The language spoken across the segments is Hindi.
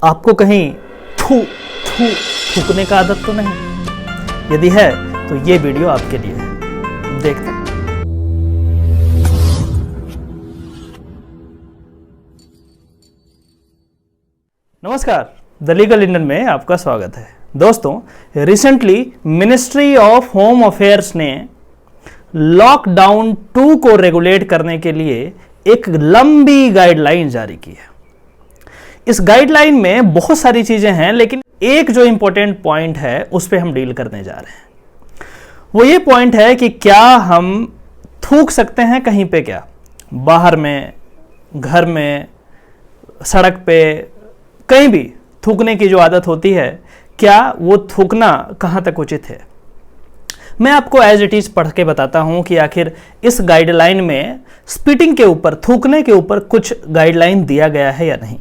आपको कहीं थूकने का आदत तो नहीं? यदि है तो ये वीडियो आपके लिए है, देखते हैं। नमस्कार, द लीगल इंडियन में आपका स्वागत है। दोस्तों, recently ministry of home affairs ने लॉकडाउन 2 को रेगुलेट करने के लिए एक लंबी गाइडलाइन जारी की है। इस गाइडलाइन में बहुत सारी चीजें हैं, लेकिन एक जो इंपॉर्टेंट पॉइंट है उस पर हम डील करने जा रहे हैं। वो ये पॉइंट है कि क्या हम थूक सकते हैं कहीं पे? क्या बाहर में, घर में, सड़क पे, कहीं भी थूकने की जो आदत होती है, क्या वो थूकना कहाँ तक उचित है? मैं आपको एज इट इज पढ़ के बताता हूं कि आखिर इस गाइडलाइन में स्पिटिंग के ऊपर, थूकने के ऊपर कुछ गाइडलाइन दिया गया है या नहीं।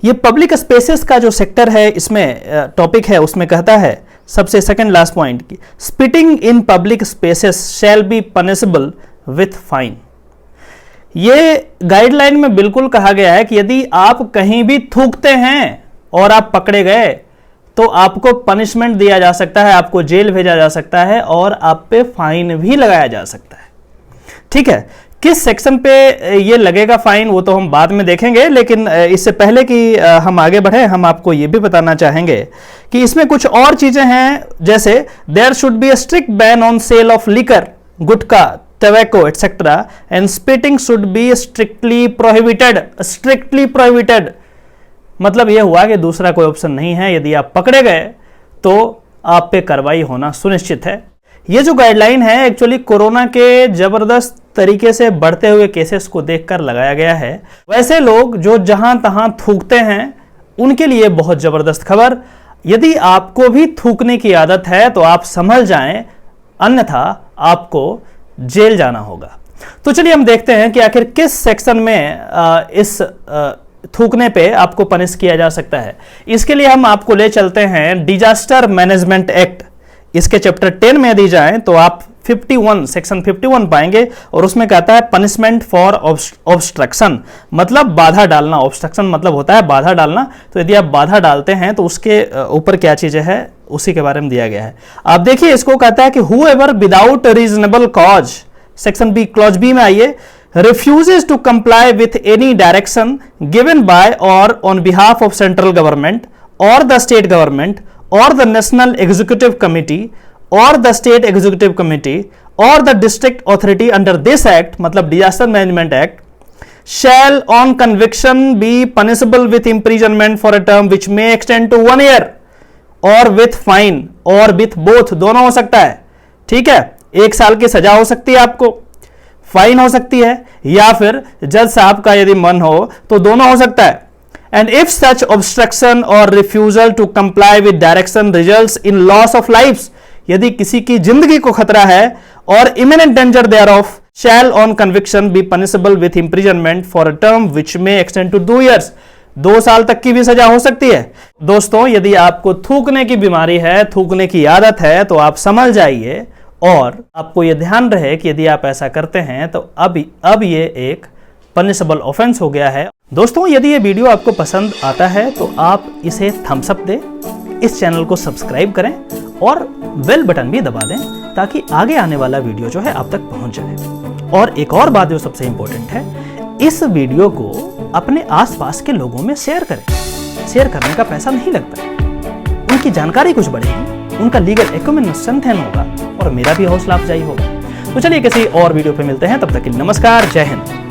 ये पब्लिक स्पेसेस का जो सेक्टर है, इसमें टॉपिक है, उसमें कहता है सबसे सेकंड लास्ट पॉइंट की, spitting in public spaces shall be punishable with fine. ये गाइडलाइन में बिल्कुल कहा गया है कि यदि आप कहीं भी थूकते हैं और आप पकड़े गए तो आपको पनिशमेंट दिया जा सकता है, आपको जेल भेजा जा सकता है और आप पे फाइन भी लगाया जा सकता है। ठीक है, किस सेक्शन पे ये लगेगा फाइन वो तो हम बाद में देखेंगे, लेकिन इससे पहले कि हम आगे बढ़े, हम आपको ये भी बताना चाहेंगे कि इसमें कुछ और चीजें हैं, जैसे there should be a strict ban on sale of liquor, gutkha, tobacco etcetera and spitting should be strictly prohibited. Strictly prohibited मतलब यह हुआ कि दूसरा कोई ऑप्शन नहीं है। यदि आप पकड़े गए तो आप पे कार्रवाई होना सुनिश्चित है। ये जो गाइडलाइन है एक्चुअली कोरोना के जबरदस्त तरीके से बढ़ते हुए केसेस को देखकर लगाया गया है। वैसे लोग जो जहां तहां थूकते हैं उनके लिए बहुत जबरदस्त खबर। यदि आपको भी थूकने की आदत है तो आप संभल जाएं, अन्यथा आपको जेल जाना होगा। तो चलिए हम देखते हैं कि आखिर किस सेक्शन में इस थूकने पे आपको पनिश किया जा सकता है। इसके लिए हम आपको ले चलते हैं डिजास्टर मैनेजमेंट एक्ट। इसके चैप्टर 10 में दी जाए तो आप 51 सेक्शन 51 पाएंगे और उसमें कहता है पनिशमेंट फॉर ऑब्स्ट्रक्शन, मतलब बाधा डालना। ऑब्स्ट्रक्शन मतलब होता है बाधा डालना। तो यदि आप बाधा डालते हैं तो उसके ऊपर क्या चीजें है उसी के बारे में दिया गया है। आप देखिए, इसको कहता है कि whoever without reasonable cause, section B clause B में आइए, refuses to comply with any direction given by or on behalf of central government or the state government or the national executive committee or the state executive committee or the district authority under this act, मतलब disaster management act, shall on conviction be punishable with imprisonment for a term which may extend to 1 year or with fine or with both। दोनों हो सकता है। ठीक है, 1 साल की सजा हो सकती है, आपको फाइन हो सकती है, या फिर जज साहब का यदि मन हो तो दोनों हो सकता है। एंड इफ सच ऑब्स्ट्रक्शन और refusal to comply with direction results in loss of lives, यदि किसी की जिंदगी को खतरा है और imminent danger there of, shall on conviction be punishable with imprisonment for a term which में एक्सटेंड टू 2 years। 2 साल तक की भी सजा हो सकती है। दोस्तों, यदि आपको थूकने की बीमारी है, थूकने की आदत है, तो आप समझ जाइए और आपको यह ध्यान रहे कि यदि आप ऐसा करते हैं तो अब ये एक पनिशेबल ऑफेंस हो गया है। दोस्तों, यदि ये वीडियो आपको पसंद आता है तो आप इसे थम्स अप दें, इस चैनल को सब्सक्राइब करें और बेल बटन भी दबा दें ताकि आगे आने वाला वीडियो जो है आप तक पहुंच जाए। और एक और बात जो सबसे इंपॉर्टेंट है, इस वीडियो को अपने आसपास के लोगों में शेयर करें। शेयर करने का पैसा नहीं लगता, उनकी जानकारी कुछ बढ़ेगी, उनका लीगल एक्यूमेन स्ट्रेंथन होगा और मेरा भी हौसला अफजाई होगा। तो चलिए किसी और वीडियो पे मिलते हैं, तब तक के लिए नमस्कार, जय हिंद।